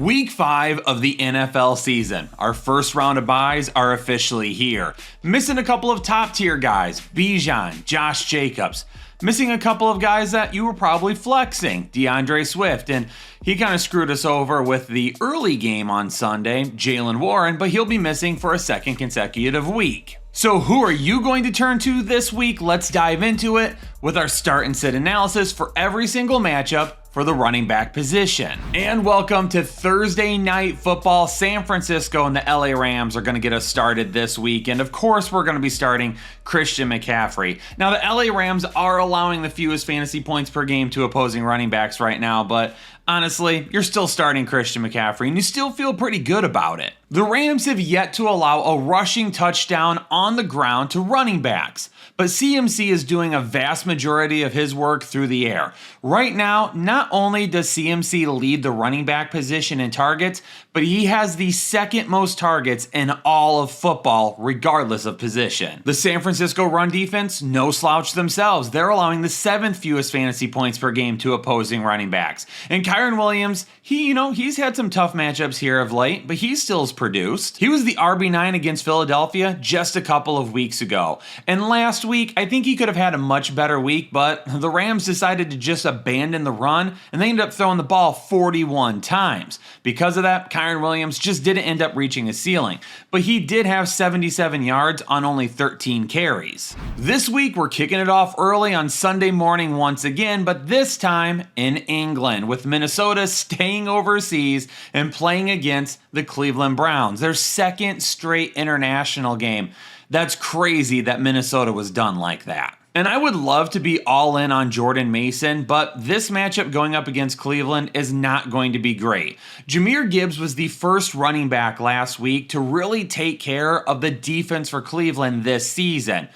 Week 5 of the NFL season. Our first round of buys are officially here. Missing a couple of top tier guys, Bijan, Josh Jacobs. Missing a couple of guys that you were probably flexing, DeAndre Swift, and he kind of screwed us over with the early game on Sunday, Jaylen Warren, but he'll be missing for a second consecutive week. So who are you going to turn to this week? Let's dive into it with our start and sit analysis for every single matchup for the running back position. And welcome to Thursday Night Football. San Francisco and the LA Rams are going to get us started this week. And of course, we're going to be starting Christian McCaffrey. Now, the LA Rams are allowing the fewest fantasy points per game to opposing running backs right now, but honestly, you're still starting Christian McCaffrey and you still feel pretty good about it. The Rams have yet to allow a rushing touchdown on the ground to running backs, but CMC is doing a vast majority of his work through the air. Right now, not only does CMC lead the running back position in targets, but he has the second most targets in all of football, regardless of position. The San Francisco run defense, no slouch themselves. They're allowing the 7th fewest fantasy points per game to opposing running backs. And Kyren Williams, he's had some tough matchups here of late, but he still's produced. He was the RB9 against Philadelphia just a couple of weeks ago. And last week, I think he could have had a much better week, but the Rams decided to just abandon the run, and they ended up throwing the ball 41 times. Because of that, Kyren Williams just didn't end up reaching his ceiling, but he did have 77 yards on only 13 carries. This week, we're kicking it off early on Sunday morning once again, but this time in England, with Minnesota staying overseas and playing against the Cleveland Browns, their second straight international game. That's crazy that Minnesota was done like that. And I would love to be all in on Jordan Mason, but this matchup going up against Cleveland is not going to be great. Jahmyr Gibbs was the first running back last week to really take care of the defense for Cleveland this season.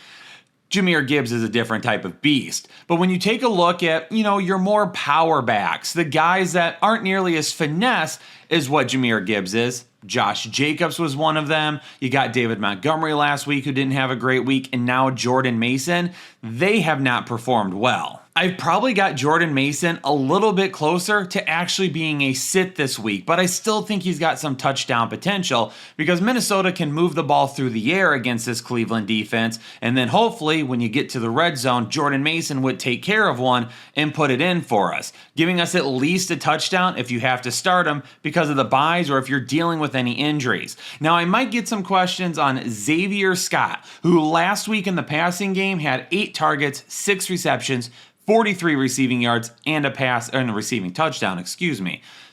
Jahmyr Gibbs is a different type of beast. But when you take a look at, your more power backs, the guys that aren't nearly as finesse as what Jahmyr Gibbs is, Josh Jacobs was one of them. You got David Montgomery last week who didn't have a great week, and now Jordan Mason. They have not performed well. I've probably got Jordan Mason a little bit closer to actually being a sit this week, but I still think he's got some touchdown potential because Minnesota can move the ball through the air against this Cleveland defense, and then hopefully when you get to the red zone, Jordan Mason would take care of one and put it in for us, giving us at least a touchdown if you have to start him because of the buys or if you're dealing with any injuries. Now, I might get some questions on Xavier Scott, who last week in the passing game had 8 targets, 6 receptions, 43 receiving yards, and a receiving touchdown,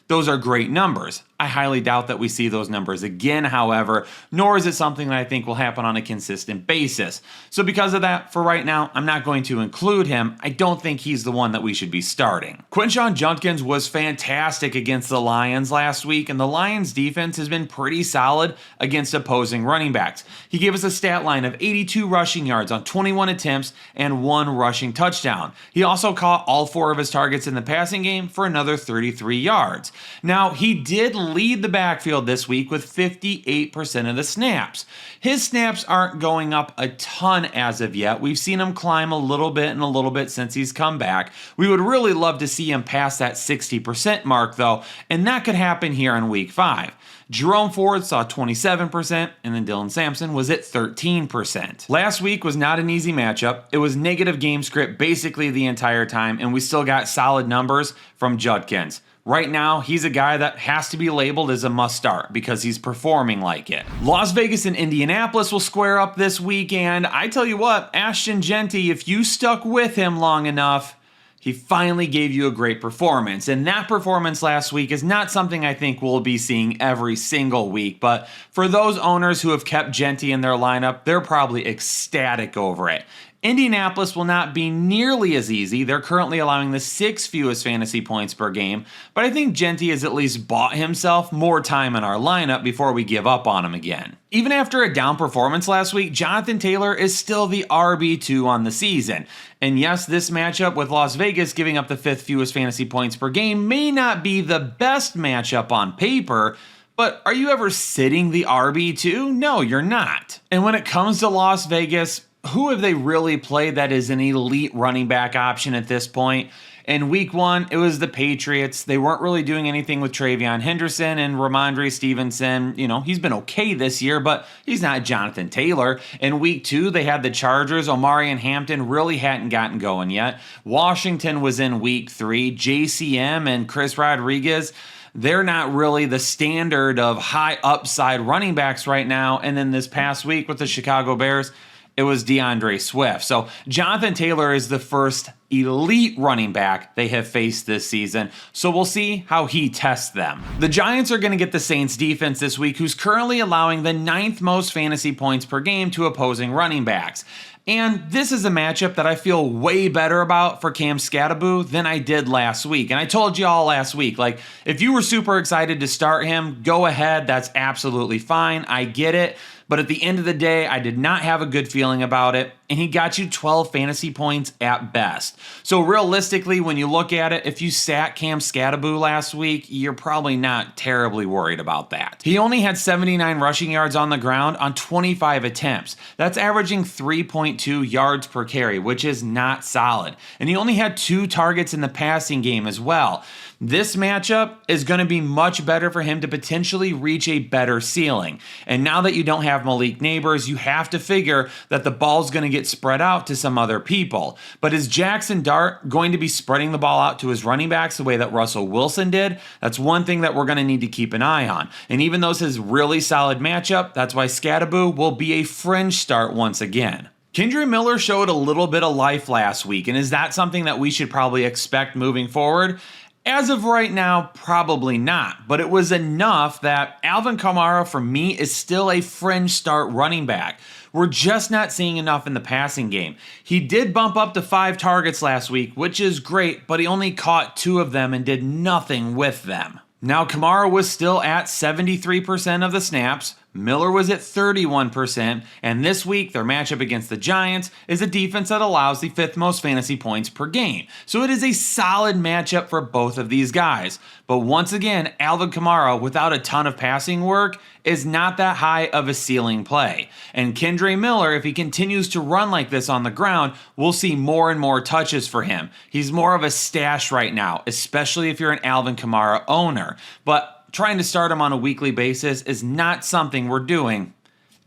Those are great numbers. I highly doubt that we see those numbers again, however, nor is it something that I think will happen on a consistent basis. So because of that, for right now, I'm not going to include him. I don't think he's the one that we should be starting. Quinshon Judkins was fantastic against the Lions last week, and the Lions defense has been pretty solid against opposing running backs. He gave us a stat line of 82 rushing yards on 21 attempts and 1 rushing touchdown. He also caught all 4 of his targets in the passing game for another 33 yards. Now, he did lead the backfield this week with 58% of the snaps. His snaps aren't going up a ton as of yet. We've seen him climb a little bit since he's come back. We would really love to see him pass that 60% mark though, and that could happen here in week 5. Jerome Ford saw 27%, and then Dylan Sampson was at 13%. Last week was not an easy matchup. It was negative game script basically the entire time, and we still got solid numbers from Judkins. Right now, he's a guy that has to be labeled as a must start because he's performing like it. Las Vegas and Indianapolis will square up this week, and I tell you what, Ashton Jeanty, if you stuck with him long enough, he finally gave you a great performance. And that performance last week is not something I think we'll be seeing every single week, but for those owners who have kept Jeanty in their lineup, they're probably ecstatic over it. Indianapolis will not be nearly as easy. They're currently allowing the 6th fewest fantasy points per game, but I think Jeanty has at least bought himself more time in our lineup before we give up on him again. Even after a down performance last week, Jonathan Taylor is still the RB2 on the season. And yes, this matchup with Las Vegas giving up the 5th fewest fantasy points per game may not be the best matchup on paper, but are you ever sitting the RB2? No, you're not. And when it comes to Las Vegas, who have they really played that is an elite running back option at this point? In week 1, it was the Patriots. They weren't really doing anything with Travion Henderson and Ramondre Stevenson. He's been okay this year, but he's not Jonathan Taylor. In week 2, they had the Chargers. Omari and Hampton really hadn't gotten going yet. Washington was in week 3. JCM and Chris Rodriguez, they're not really the standard of high upside running backs right now. And then this past week with the Chicago Bears, it was DeAndre Swift. So Jonathan Taylor is the first elite running back they have faced this season. So we'll see how he tests them. The Giants are going to get the Saints defense this week, who's currently allowing the 9th most fantasy points per game to opposing running backs. And this is a matchup that I feel way better about for Cam Skattebo than I did last week. And I told you all last week, if you were super excited to start him, go ahead. That's absolutely fine. I get it. But at the end of the day, I did not have a good feeling about it, and he got you 12 fantasy points at best. So realistically, when you look at it, if you sat Cam Skattebo last week, you're probably not terribly worried about that. He only had 79 rushing yards on the ground on 25 attempts. That's averaging 3.2 yards per carry, which is not solid. And he only had 2 targets in the passing game as well. This matchup is going to be much better for him to potentially reach a better ceiling. And now that you don't have Malik Neighbors, you have to figure that the ball's going to get spread out to some other people. But is Jackson Dart going to be spreading the ball out to his running backs the way that Russell Wilson did? That's one thing that we're going to need to keep an eye on. And even though it's his really solid matchup, that's why Skattebo will be a fringe start once again. Kendre Miller showed a little bit of life last week, and is that something that we should probably expect moving forward? As of right now, probably not, but it was enough that Alvin Kamara, for me, is still a fringe start running back. We're just not seeing enough in the passing game. He did bump up to 5 targets last week, which is great, but he only caught 2 of them and did nothing with them. Now, Kamara was still at 73% of the snaps, Miller was at 31%, and this week their matchup against the Giants is a defense that allows the 5th most fantasy points per game. So it is a solid matchup for both of these guys. But once again, Alvin Kamara, without a ton of passing work, is not that high of a ceiling play. And Kendre Miller, if he continues to run like this on the ground, we'll see more and more touches for him. He's more of a stash right now, especially if you're an Alvin Kamara owner. But trying to start him on a weekly basis is not something we're doing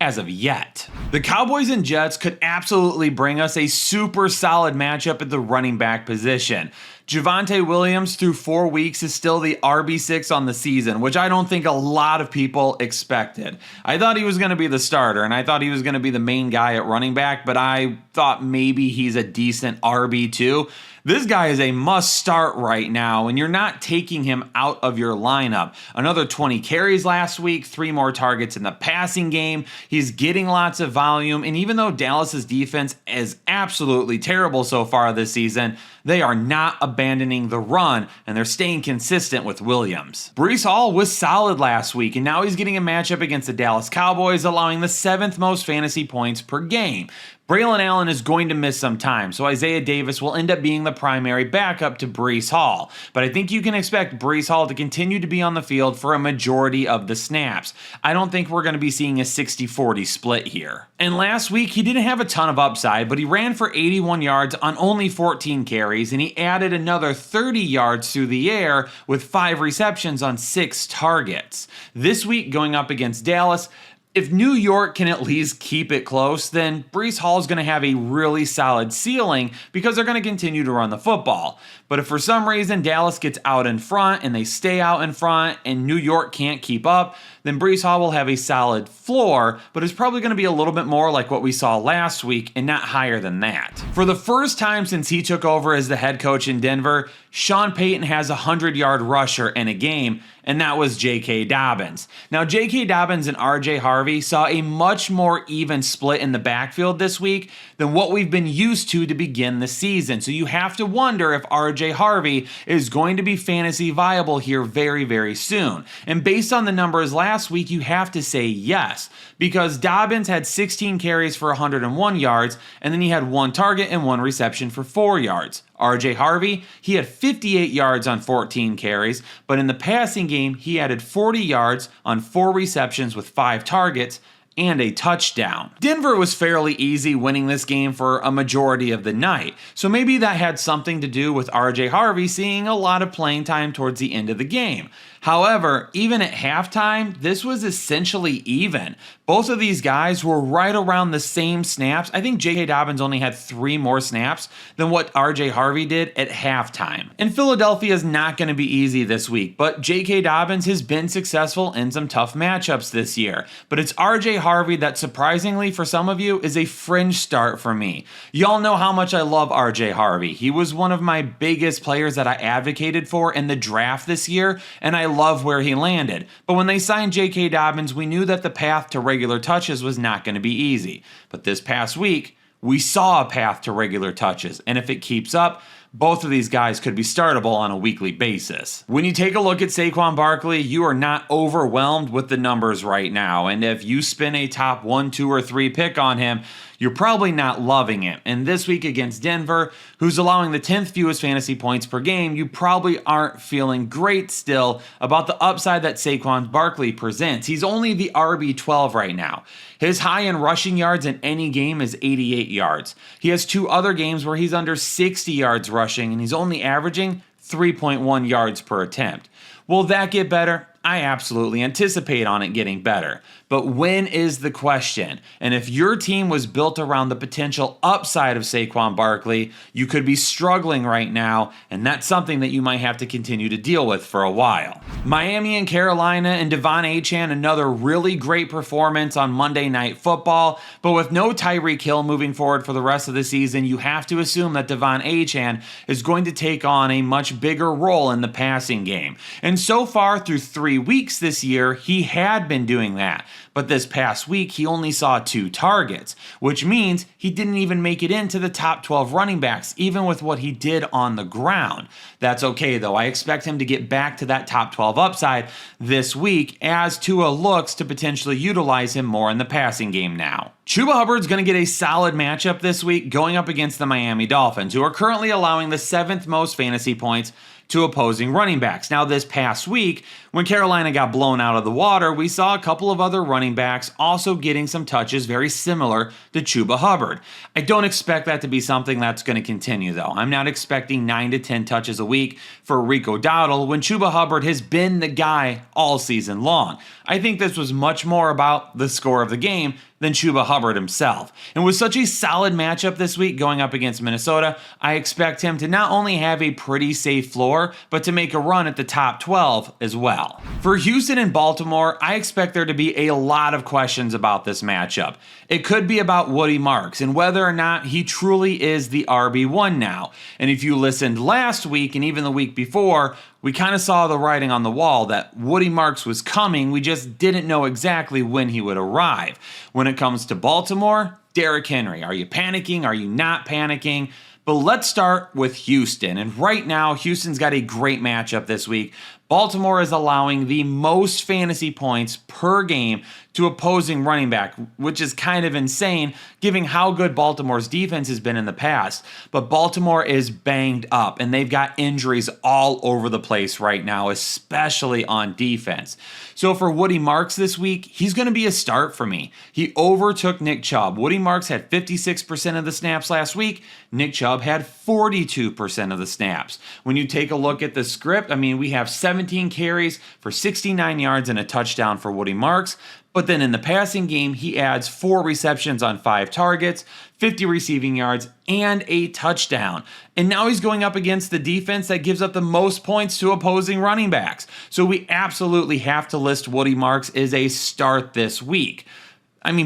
as of yet. The Cowboys and Jets could absolutely bring us a super solid matchup at the running back position. Javonte Williams through 4 weeks is still the RB6 on the season, which I don't think a lot of people expected. I thought he was going to be the starter, and I thought he was going to be the main guy at running back, but I thought maybe he's a decent RB2. This guy is a must start right now, and you're not taking him out of your lineup. Another 20 carries last week, 3 more targets in the passing game. He's getting lots of volume, and even though Dallas's defense is absolutely terrible so far this season, they are not abandoning the run, and they're staying consistent with Williams. Breece Hall was solid last week, and now he's getting a matchup against the Dallas Cowboys, allowing the 7th most fantasy points per game. Braylon Allen is going to miss some time, so Isaiah Davis will end up being the primary backup to Breece Hall. But I think you can expect Breece Hall to continue to be on the field for a majority of the snaps. I don't think we're going to be seeing a 60-40 split here. And last week, he didn't have a ton of upside, but he ran for 81 yards on only 14 carries, and he added another 30 yards through the air with 5 receptions on 6 targets. This week, going up against Dallas, if New York can at least keep it close, then Breece Hall is going to have a really solid ceiling because they're going to continue to run the football. But if for some reason Dallas gets out in front and they stay out in front and New York can't keep up, then Breece Hall will have a solid floor, but it's probably going to be a little bit more like what we saw last week and not higher than that. For the first time since he took over as the head coach in Denver, Sean Payton has a 100-yard rusher in a game, and that was J.K. Dobbins. Now, J.K. Dobbins and R.J. Harvey saw a much more even split in the backfield this week than what we've been used to begin the season. So you have to wonder if R.J. Harvey is going to be fantasy viable here very, very soon. And based on the numbers last week, you have to say yes, because Dobbins had 16 carries for 101 yards, and then he had 1 target and 1 reception for 4 yards. R.J. Harvey, he had 58 yards on 14 carries, but in the passing game, he added 40 yards on 4 receptions with 5 targets and a touchdown. Denver was fairly easy winning this game for a majority of the night, so maybe that had something to do with RJ Harvey seeing a lot of playing time towards the end of the game. However, even at halftime, this was essentially even. Both of these guys were right around the same snaps. I think J.K. Dobbins only had 3 more snaps than what RJ Harvey did at halftime. And Philadelphia is not going to be easy this week, but J.K. Dobbins has been successful in some tough matchups this year. But it's RJ Harvey that surprisingly for some of you is a fringe start for me. Y'all know how much I love RJ Harvey. He was one of my biggest players that I advocated for in the draft this year, and I love where he landed. But when they signed J.K. Dobbins, we knew that the path to regular touches was not going to be easy. But this past week, we saw a path to regular touches, and if it keeps up, both of these guys could be startable on a weekly basis. When you take a look at Saquon Barkley, you are not overwhelmed with the numbers right now, and if you spin a top 1, 2, or 3 pick on him, you're probably not loving it. And this week against Denver, who's allowing the 10th fewest fantasy points per game, you probably aren't feeling great still about the upside that Saquon Barkley presents. He's only the RB12 right now. His high in rushing yards in any game is 88 yards. He has 2 other games where he's under 60 yards rushing, and he's only averaging 3.1 yards per attempt. Will that get better? I absolutely anticipate on it getting better. But when is the question? And if your team was built around the potential upside of Saquon Barkley, you could be struggling right now, and that's something that you might have to continue to deal with for a while. Miami and Carolina and De'Von Achane, another really great performance on Monday Night Football, but with no Tyreek Hill moving forward for the rest of the season, you have to assume that De'Von Achane is going to take on a much bigger role in the passing game. And so far through 3 weeks this year, he had been doing that. But this past week, he only saw 2 targets, which means he didn't even make it into the top 12 running backs, even with what he did on the ground. That's okay, though. I expect him to get back to that top 12 upside this week as Tua looks to potentially utilize him more in the passing game now. Chuba Hubbard's going to get a solid matchup this week going up against the Miami Dolphins, who are currently allowing the 7th most fantasy points to opposing running backs. Now, this past week, when Carolina got blown out of the water, we saw a couple of other running backs also getting some touches very similar to Chuba Hubbard. I don't expect that to be something that's going to continue, though. I'm not expecting 9 to 10 touches a week for Rico Dowdle when Chuba Hubbard has been the guy all season long. I think this was much more about the score of the game than Chuba Hubbard himself. And with such a solid matchup this week going up against Minnesota, I expect him to not only have a pretty safe floor, but to make a run at the top 12 as well. For Houston and Baltimore, I expect there to be a lot of questions about this matchup. It could be about Woody Marks and whether or not he truly is the RB1 now. And if you listened last week and even the week before, we kind of saw the writing on the wall that Woody Marks was coming, we just didn't know exactly when he would arrive. When it comes to Baltimore, Derrick Henry, are you panicking? Are you not panicking? But let's start with Houston. And right now, Houston's got a great matchup this week. Baltimore is allowing the most fantasy points per game to opposing running back, which is kind of insane given how good Baltimore's defense has been in the past. But Baltimore is banged up and they've got injuries all over the place right now, especially on defense. So for Woody Marks this week, he's going to be a start for me. He overtook Nick Chubb. Woody Marks had 56% of the snaps last week. Nick Chubb had 42% of the snaps. When you take a look at the script, we have 17 carries for 69 yards and a touchdown for Woody Marks. But then in the passing game, he adds 4 receptions on 5 targets, 50 receiving yards, and a touchdown. And now he's going up against the defense that gives up the most points to opposing running backs. So we absolutely have to list Woody Marks as a start this week.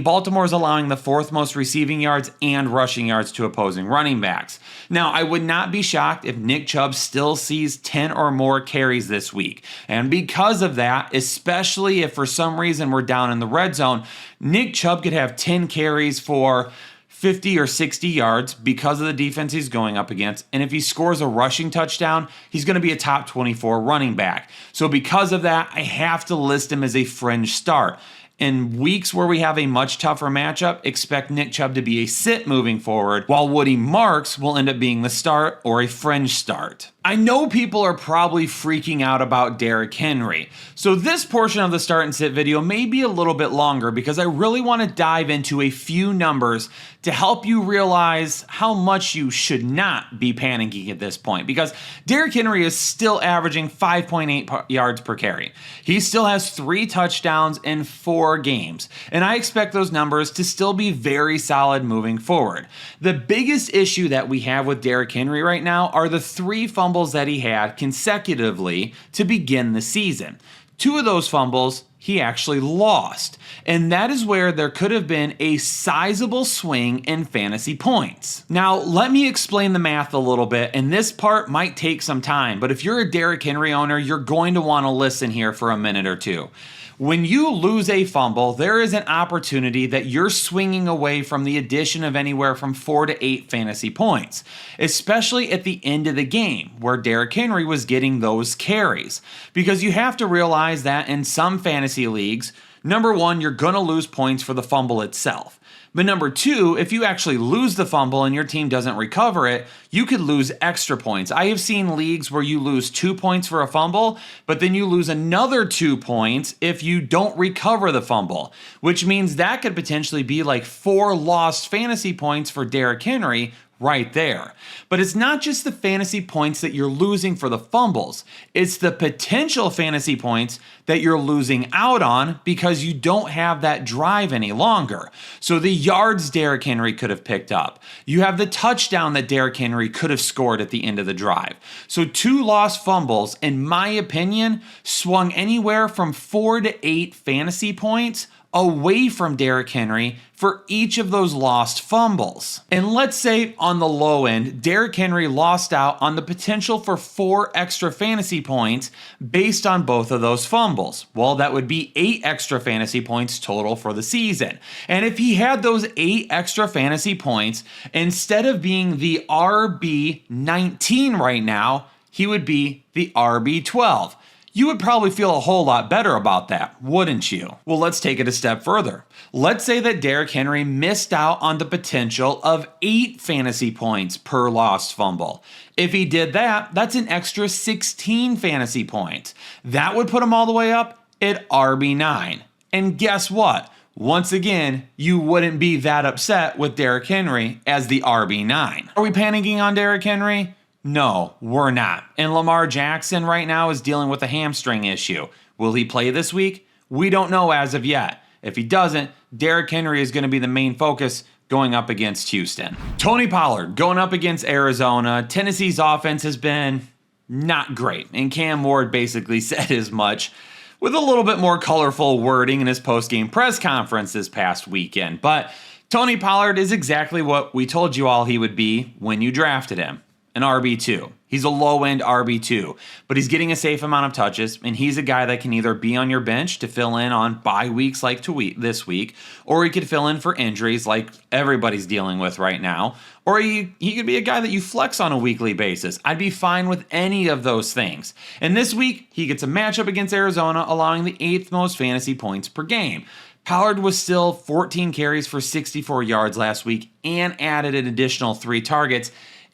Baltimore is allowing the 4th most receiving yards and rushing yards to opposing running backs. Now, I would not be shocked if Nick Chubb still sees 10 or more carries this week. And because of that, especially if for some reason we're down in the red zone, Nick Chubb could have 10 carries for 50 or 60 yards because of the defense he's going up against. And if he scores a rushing touchdown, he's going to be a top 24 running back. So because of that, I have to list him as a fringe start. In weeks where we have a much tougher matchup, expect Nick Chubb to be a sit moving forward, while Woody Marks will end up being the start or a fringe start. I know people are probably freaking out about Derrick Henry, so this portion of the start and sit video may be a little bit longer because I really want to dive into a few numbers to help you realize how much you should not be panicking at this point, because Derrick Henry is still averaging 5.8 yards per carry. He still has 3 touchdowns in 4 games, and I expect those numbers to still be very solid moving forward. The biggest issue that we have with Derrick Henry right now are the 3 fumbles that he had consecutively to begin the season. 2 of those fumbles he actually lost, and that is where there could have been a sizable swing in fantasy points. Now, let me explain the math a little bit, and this part might take some time, but if you're a Derrick Henry owner, you're going to want to listen here for a minute or two. When you lose a fumble, there is an opportunity that you're swinging away from the addition of anywhere from 4 to 8 fantasy points, especially at the end of the game where Derrick Henry was getting those carries. Because you have to realize that in some fantasy leagues, number one, you're going to lose points for the fumble itself. But number 2, if you actually lose the fumble and your team doesn't recover it, you could lose extra points. I have seen leagues where you lose 2 points for a fumble, but then you lose another 2 points if you don't recover the fumble, which means that could potentially be like 4 lost fantasy points for Derrick Henry right there. But it's not just the fantasy points that you're losing for the fumbles. It's the potential fantasy points that you're losing out on because you don't have that drive any longer. So the yards Derrick Henry could have picked up. You have the touchdown that Derrick Henry could have scored at the end of the drive. So 2 lost fumbles, in my opinion, swung anywhere from 4 to 8 fantasy points away from Derrick Henry for each of those lost fumbles. And let's say on the low end, Derrick Henry lost out on the potential for 4 extra fantasy points based on both of those fumbles. Well, that would be 8 extra fantasy points total for the season. And if he had those 8 extra fantasy points, instead of being the RB19 right now, he would be the RB12. You would probably feel a whole lot better about that, wouldn't you? Well, let's take it a step further. Let's say that Derrick Henry missed out on the potential of 8 fantasy points per lost fumble. If he did that, that's an extra 16 fantasy points. That would put him all the way up at RB9. And guess what? Once again, you wouldn't be that upset with Derrick Henry as the RB9. Are we panicking on Derrick Henry? No, we're not. And Lamar Jackson right now is dealing with a hamstring issue. Will he play this week? We don't know as of yet. If he doesn't, Derrick Henry is going to be the main focus going up against Houston. Tony Pollard going up against Arizona. Tennessee's offense has been not great, and Cam Ward basically said as much with a little bit more colorful wording in his post-game press conference this past weekend. But Tony Pollard is exactly what we told you all he would be when you drafted him. An RB2. He's a low-end RB2, but he's getting a safe amount of touches, and he's a guy that can either be on your bench to fill in on bye weeks like this week, or he could fill in for injuries like everybody's dealing with right now, or he could be a guy that you flex on a weekly basis. I'd be fine with any of those things. And this week, he gets a matchup against Arizona, allowing the 8th most fantasy points per game. Pollard was still 14 carries for 64 yards last week and added an additional 3 targets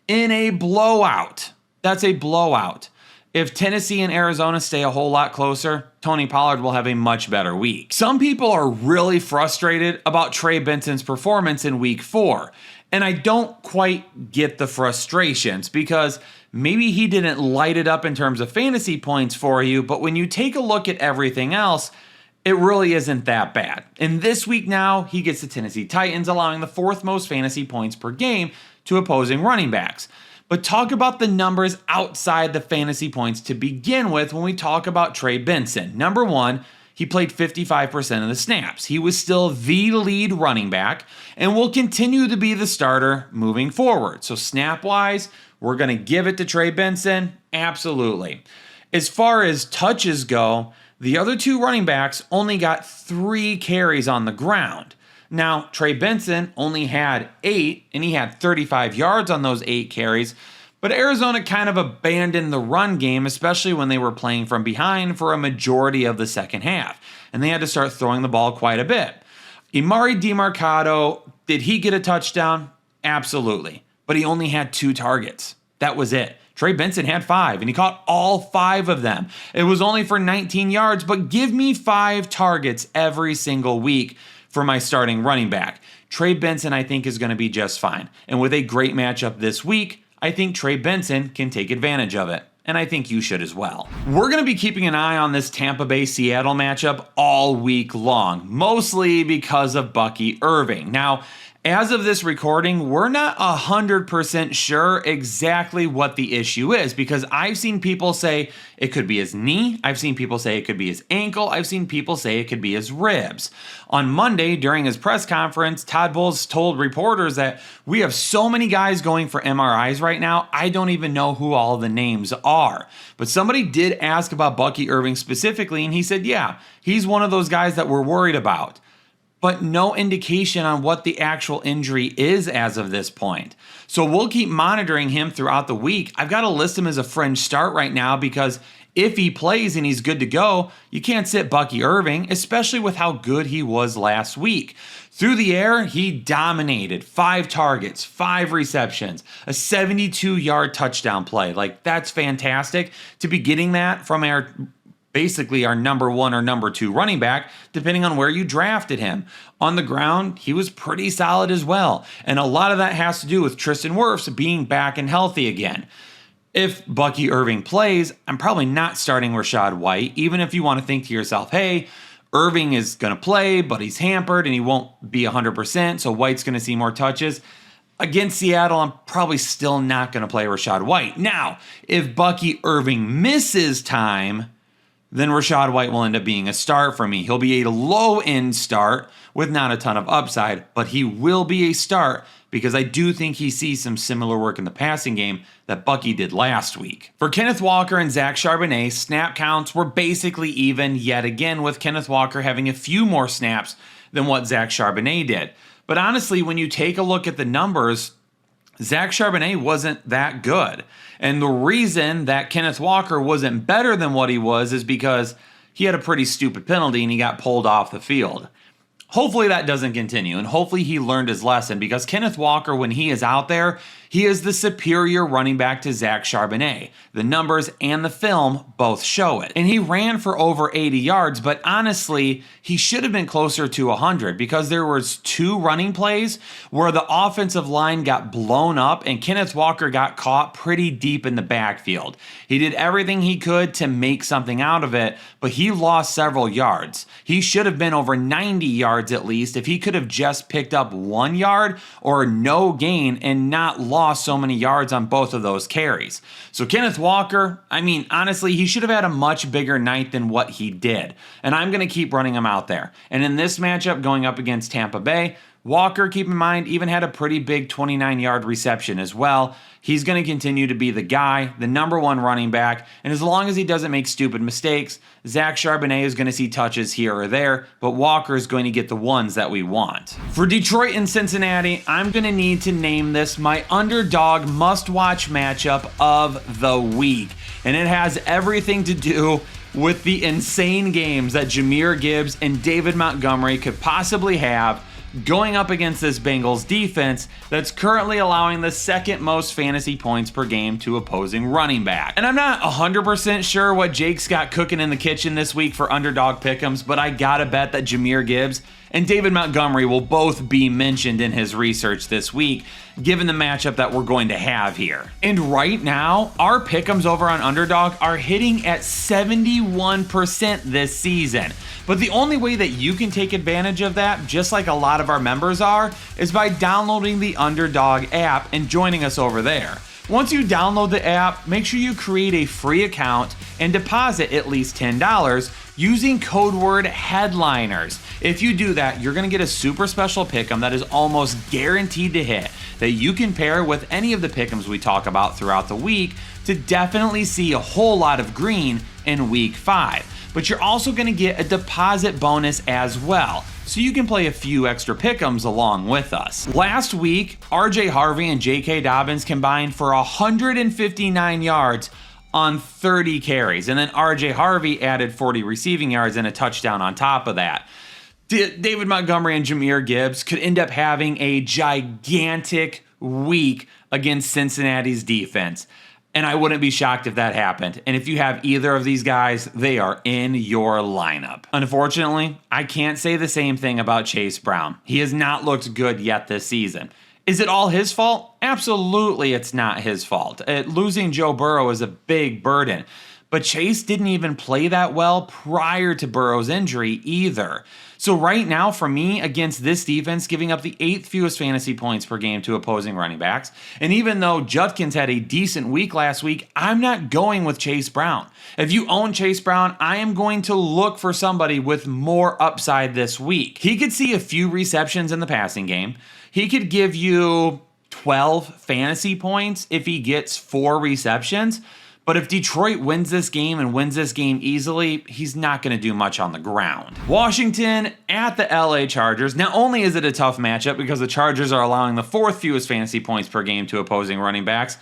in a blowout. That's a blowout. If Tennessee and Arizona stay a whole lot closer, Tony Pollard will have a much better week. Some people are really frustrated about Trey Benson's performance in week 4. And I don't quite get the frustrations because maybe he didn't light it up in terms of fantasy points for you, but when you take a look at everything else, it really isn't that bad. And this week now, he gets the Tennessee Titans, allowing the 4th most fantasy points per game to opposing running backs. But talk about the numbers outside the fantasy points to begin with when we talk about Trey Benson. Number 1, he played 55% of the snaps. He was still the lead running back and will continue to be the starter moving forward. So snap-wise, we're going to give it to Trey Benson? Absolutely. As far as touches go, the other 2 running backs only got 3 carries on the ground. Now, Trey Benson only had 8, and he had 35 yards on those 8 carries, but Arizona kind of abandoned the run game, especially when they were playing from behind for a majority of the second half, and they had to start throwing the ball quite a bit. Emari Demercado, did he get a touchdown? Absolutely, but he only had 2 targets. That was it. Trey Benson had 5, and he caught all 5 of them. It was only for 19 yards, but give me 5 targets every single week for my starting running back. Trey Benson, I think, is going to be just fine. And with a great matchup this week, I think Trey Benson can take advantage of it. And I think you should as well. We're going to be keeping an eye on this Tampa Bay-Seattle matchup all week long, mostly because of Bucky Irving. Now, as of this recording, we're not 100% sure exactly what the issue is, because I've seen people say it could be his knee, I've seen people say it could be his ankle, I've seen people say it could be his ribs. On Monday, during his press conference, Todd Bowles told reporters that we have so many guys going for MRIs right now, I don't even know who all the names are. But somebody did ask about Bucky Irving specifically, and he said, yeah, he's one of those guys that we're worried about. But no indication on what the actual injury is as of this point. So we'll keep monitoring him throughout the week. I've got to list him as a fringe start right now because if he plays and he's good to go, you can't sit Bucky Irving, especially with how good he was last week. Through the air, he dominated. 5 targets, 5 receptions, a 72-yard touchdown play. Like, that's fantastic to be getting that from basically our number 1 or number 2 running back, depending on where you drafted him. On the ground, he was pretty solid as well. And a lot of that has to do with Tristan Wirfs being back and healthy again. If Bucky Irving plays, I'm probably not starting Rachaad White, even if you want to think to yourself, hey, Irving is going to play, but he's hampered and he won't be 100%, so White's going to see more touches. Against Seattle, I'm probably still not going to play Rachaad White. Now, if Bucky Irving misses time, then Rachaad White will end up being a start for me. He'll be a low-end start with not a ton of upside, but he will be a start because I do think he sees some similar work in the passing game that Bucky did last week. For Kenneth Walker and Zach Charbonnet, snap counts were basically even yet again, with Kenneth Walker having a few more snaps than what Zach Charbonnet did. But honestly, when you take a look at the numbers, Zach Charbonnet wasn't that good. And the reason that Kenneth Walker wasn't better than what he was is because he had a pretty stupid penalty and he got pulled off the field. Hopefully that doesn't continue, and hopefully he learned his lesson, because Kenneth Walker, when he is out there, he is the superior running back to Zach Charbonnet. The numbers and the film both show it. And he ran for over 80 yards, but honestly, he should have been closer to 100 because there was 2 running plays where the offensive line got blown up and Kenneth Walker got caught pretty deep in the backfield. He did everything he could to make something out of it, but he lost several yards. He should have been over 90 yards at least if he could have just picked up 1 yard or no gain and not lost so many yards on both of those carries. So Kenneth Walker, I mean, honestly, he should have had a much bigger night than what he did. And I'm going to keep running him out there. And in this matchup going up against Tampa Bay, Walker, keep in mind, even had a pretty big 29-yard reception as well. He's going to continue to be the guy, the number 1 running back, and as long as he doesn't make stupid mistakes, Zach Charbonnet is going to see touches here or there, but Walker is going to get the ones that we want. For Detroit and Cincinnati, I'm going to need to name this my underdog must-watch matchup of the week, and it has everything to do with the insane games that Jahmyr Gibbs and David Montgomery could possibly have going up against this Bengals defense that's currently allowing the 2nd most fantasy points per game to opposing running back. And I'm not 100% sure what Jake's got cooking in the kitchen this week for underdog pick'ems, but I gotta bet that Jahmyr Gibbs and David Montgomery will both be mentioned in his research this week, given the matchup that we're going to have here. And right now, our pick'ems over on Underdog are hitting at 71% this season. But the only way that you can take advantage of that, just like a lot of our members are, is by downloading the Underdog app and joining us over there. Once you download the app, make sure you create a free account and deposit at least $10 using code word headliners. If you do that, you're going to get a super special pick'em that is almost guaranteed to hit, that you can pair with any of the pick'ems we talk about throughout the week to definitely see a whole lot of green in week 5. But you're also going to get a deposit bonus as well, so you can play a few extra pick'ems along with us. Last week, RJ Harvey and J.K. Dobbins combined for 159 yards on 30 carries, and then RJ Harvey added 40 receiving yards and a touchdown on top of that. David Montgomery and Jahmyr Gibbs could end up having a gigantic week against Cincinnati's defense. And I wouldn't be shocked if that happened. And if you have either of these guys, they are in your lineup. Unfortunately, I can't say the same thing about Chase Brown. He has not looked good yet this season. Is it all his fault? Absolutely, it's not his fault. Losing Joe Burrow is a big burden. But Chase didn't even play that well prior to Burrow's injury either. So right now, for me, against this defense, giving up the 8th fewest fantasy points per game to opposing running backs, and even though Judkins had a decent week last week, I'm not going with Chase Brown. If you own Chase Brown, I am going to look for somebody with more upside this week. He could see a few receptions in the passing game. He could give you 12 fantasy points if he gets 4 receptions. But if Detroit wins this game and wins this game easily, he's not going to do much on the ground. Washington at the LA Chargers. Not only is it a tough matchup because the Chargers are allowing the 4th fewest fantasy points per game to opposing running backs,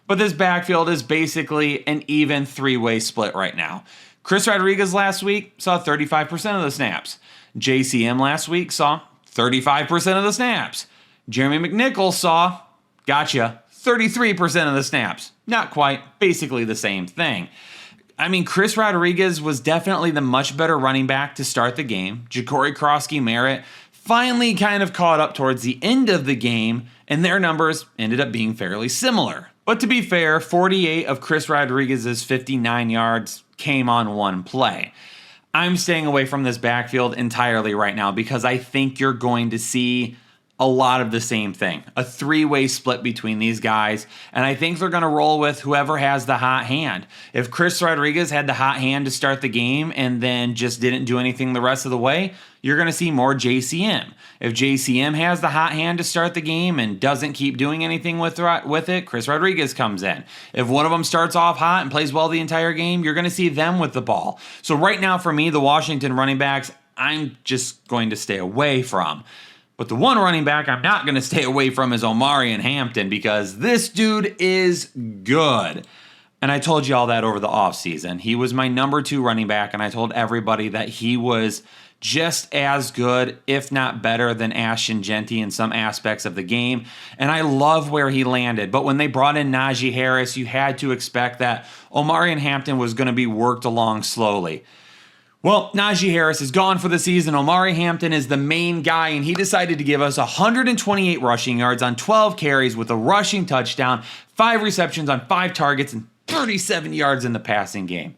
but this backfield is basically an even 3-way split right now. Chris Rodriguez last week saw 35% of the snaps. JCM last week saw 35% of the snaps. Jeremy McNichols saw, 33% of the snaps. Not quite, basically the same thing. I mean, Chris Rodriguez was definitely the much better running back to start the game. Ja'Cory Krosky-Merritt finally kind of caught up towards the end of the game, and their numbers ended up being fairly similar. But to be fair, 48 of Chris Rodriguez's 59 yards came on one play. I'm staying away from this backfield entirely right now because I think you're going to see a lot of the same thing. A 3-way split between these guys, and I think they're going to roll with whoever has the hot hand. If Chris Rodriguez had the hot hand to start the game and then just didn't do anything the rest of the way, you're going to see more JCM. If JCM has the hot hand to start the game and doesn't keep doing anything with it, Chris Rodriguez comes in. If one of them starts off hot and plays well the entire game, you're going to see them with the ball. So right now for me, the Washington running backs, I'm just going to stay away from. But the one running back I'm not going to stay away from is Omarion Hampton because this dude is good. And I told you all that over the offseason. He was my number 2 running back, and I told everybody that he was just as good, if not better, than Ashton Jeanty in some aspects of the game. And I love where he landed. But when they brought in Najee Harris, you had to expect that Omarion Hampton was going to be worked along slowly. Well, Najee Harris is gone for the season. Omari Hampton is the main guy, and he decided to give us 128 rushing yards on 12 carries with a rushing touchdown, 5 receptions on 5 targets, and 37 yards in the passing game.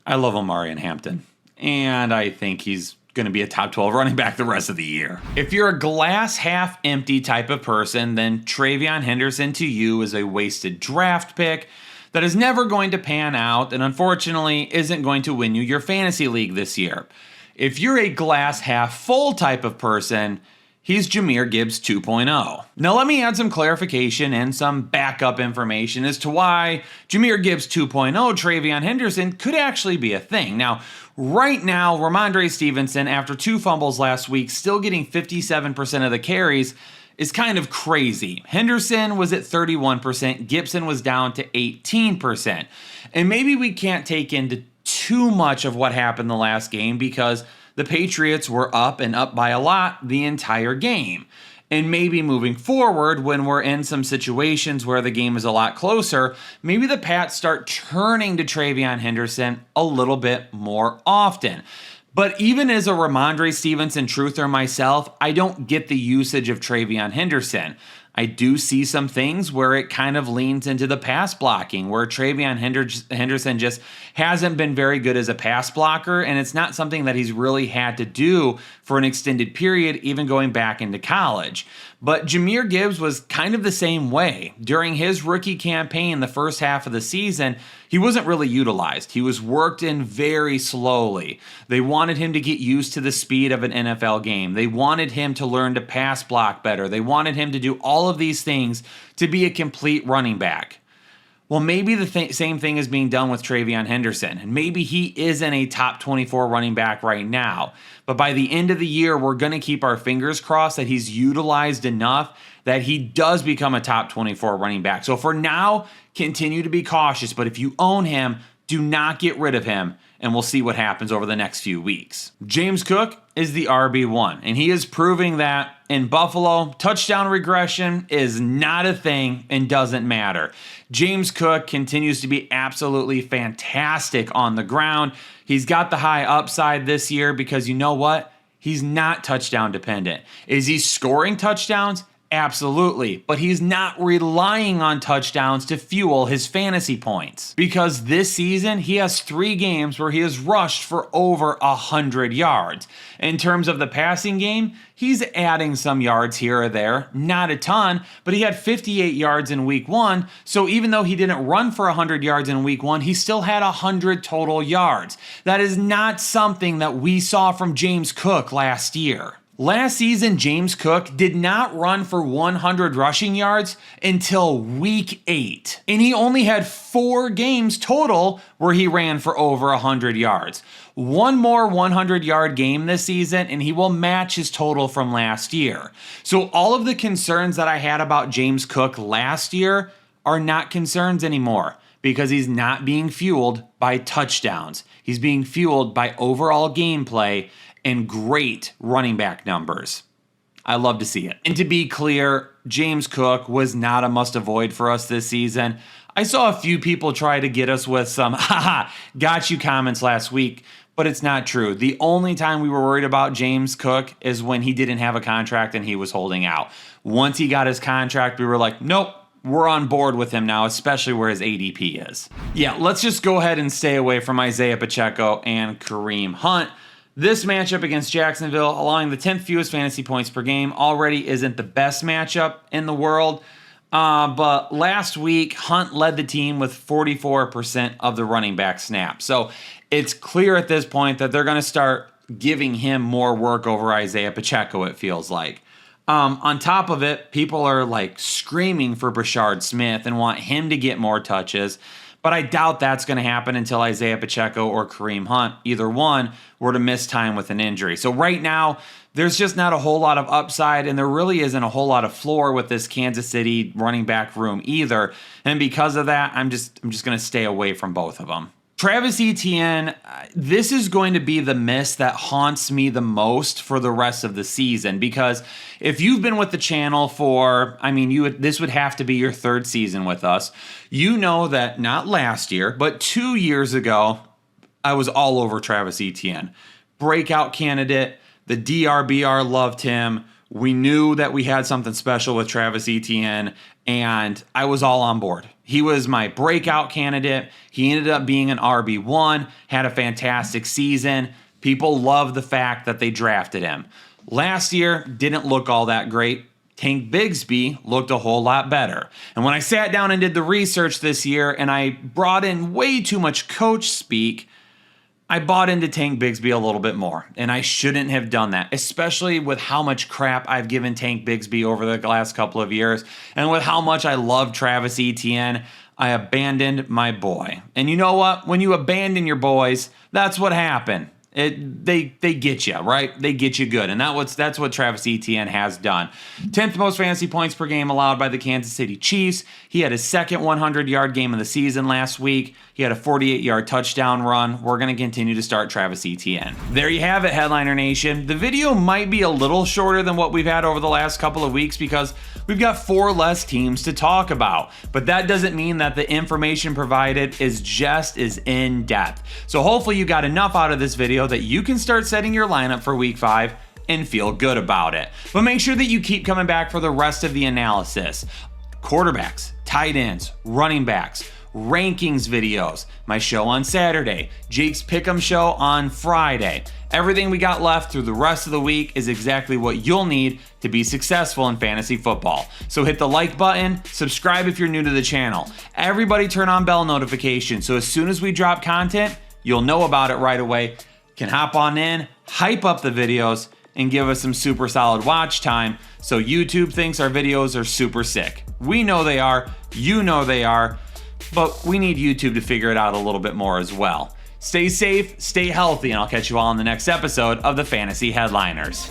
I love Omarion Hampton, and I think he's going to be a top 12 running back the rest of the year. If you're a glass half empty type of person, then TreVeyon Henderson to you is a wasted draft pick that is never going to pan out and unfortunately isn't going to win you your fantasy league this year. If you're a glass half full type of person, he's Jahmyr Gibbs 2.0. Now let me add some clarification and some backup information as to why Jahmyr Gibbs 2.0 TreVeyon Henderson could actually be a thing. Now, right now, Ramondre Stevenson, after 2 fumbles last week, still getting 57% of the carries, is kind of crazy. Henderson was at 31%, Gibson was down to 18%. And maybe we can't take into too much of what happened the last game because the Patriots were up and up by a lot the entire game. And maybe moving forward, when we're in some situations where the game is a lot closer, maybe the Pats start turning to TreVeyon Henderson a little bit more often. But even as a Ramondre Stevenson truther myself, I don't get the usage of TreVeyon Henderson. I do see some things where it kind of leans into the pass blocking, where TreVeyon Henderson just hasn't been very good as a pass blocker, and it's not something that he's really had to do for an extended period, even going back into college. But Jahmyr Gibbs was kind of the same way. During his rookie campaign, the first half of the season, he wasn't really utilized. He was worked in very slowly. They wanted him to get used to the speed of an NFL game. They wanted him to learn to pass block better. They wanted him to do all of these things to be a complete running back. Well, maybe the same thing is being done with TreVeyon Henderson, and maybe he isn't a top 24 running back right now. But by the end of the year, we're going to keep our fingers crossed that he's utilized enough that he does become a top 24 running back. So for now, continue to be cautious. But if you own him, do not get rid of him and we'll see what happens over the next few weeks. James Cook is the RB1, and he is proving that in Buffalo, touchdown regression is not a thing and doesn't matter. James Cook continues to be absolutely fantastic on the ground. He's got the high upside this year because you know what? He's not touchdown dependent. Is he scoring touchdowns? Absolutely, but he's not relying on touchdowns to fuel his fantasy points because this season he has 3 games where he has rushed for over 100 yards. In terms of the passing game, he's adding some yards here or there, not a ton, but he had 58 yards in week 1, so even though he didn't run for 100 yards in week 1, he still had 100 total yards. That is not something that we saw from James Cook last year. Last season, James Cook did not run for 100 rushing yards until week 8. And he only had 4 games total where he ran for over 100 yards. One more 100-yard game this season, and he will match his total from last year. So all of the concerns that I had about James Cook last year are not concerns anymore because he's not being fueled by touchdowns. He's being fueled by overall gameplay and great running back numbers. I love to see it. And to be clear, James Cook was not a must avoid for us this season. I saw a few people try to get us with some haha, got you comments last week, but it's not true. The only time we were worried about James Cook is when he didn't have a contract and he was holding out. Once he got his contract, we were like, nope, we're on board with him now, especially where his ADP is. Yeah, let's just go ahead and stay away from Isaiah Pacheco and Kareem Hunt. This matchup against Jacksonville, allowing the 10th fewest fantasy points per game, already isn't the best matchup in the world. But last week, Hunt led the team with 44% of the running back snaps. So it's clear at this point that they're going to start giving him more work over Isaiah Pacheco, it feels like. On top of it, people are like screaming for Brashard Smith and want him to get more touches. But I doubt that's going to happen until Isaiah Pacheco or Kareem Hunt, either one, were to miss time with an injury. So right now, there's just not a whole lot of upside, and there really isn't a whole lot of floor with this Kansas City running back room either. And because of that, I'm just going to stay away from both of them. Travis Etienne, this is going to be the miss that haunts me the most for the rest of the season, because if you've been with the channel for, this would have to be your 3rd season with us, you know that not last year, but 2 years ago, I was all over Travis Etienne. Breakout candidate, the DRBR loved him. We knew that we had something special with Travis Etienne, and I was all on board. He was my breakout candidate. He ended up being an RB1, had a fantastic season. People love the fact that they drafted him. Last year, didn't look all that great. Tank Bigsby looked a whole lot better. And when I sat down and did the research this year and I brought in way too much coach speak, I bought into Tank Bigsby a little bit more, and I shouldn't have done that, especially with how much crap I've given Tank Bigsby over the last couple of years, and with how much I love Travis Etienne. I abandoned my boy. And you know what? When you abandon your boys, that's what happened. They get you, right? They get you good. And that's what Travis Etienne has done. 10th most fantasy points per game allowed by the Kansas City Chiefs. He had his second 100-yard game of the season last week. He had a 48-yard touchdown run. We're going to continue to start Travis Etienne. There you have it, Headliner Nation. The video might be a little shorter than what we've had over the last couple of weeks because we've got 4 less teams to talk about. But that doesn't mean that the information provided is just as in-depth. So hopefully you got enough out of this video that you can start setting your lineup for week 5 and feel good about it. But make sure that you keep coming back for the rest of the analysis. Quarterbacks, tight ends, running backs, rankings videos, my show on Saturday, Jake's Pick'em show on Friday. Everything we got left through the rest of the week is exactly what you'll need to be successful in fantasy football. So hit the like button, subscribe if you're new to the channel. Everybody turn on bell notifications so as soon as we drop content, you'll know about it right away. Can hop on in, hype up the videos, and give us some super solid watch time so YouTube thinks our videos are super sick. We know they are, you know they are, but we need YouTube to figure it out a little bit more as well. Stay safe, stay healthy, and I'll catch you all in the next episode of the Fantasy Headliners.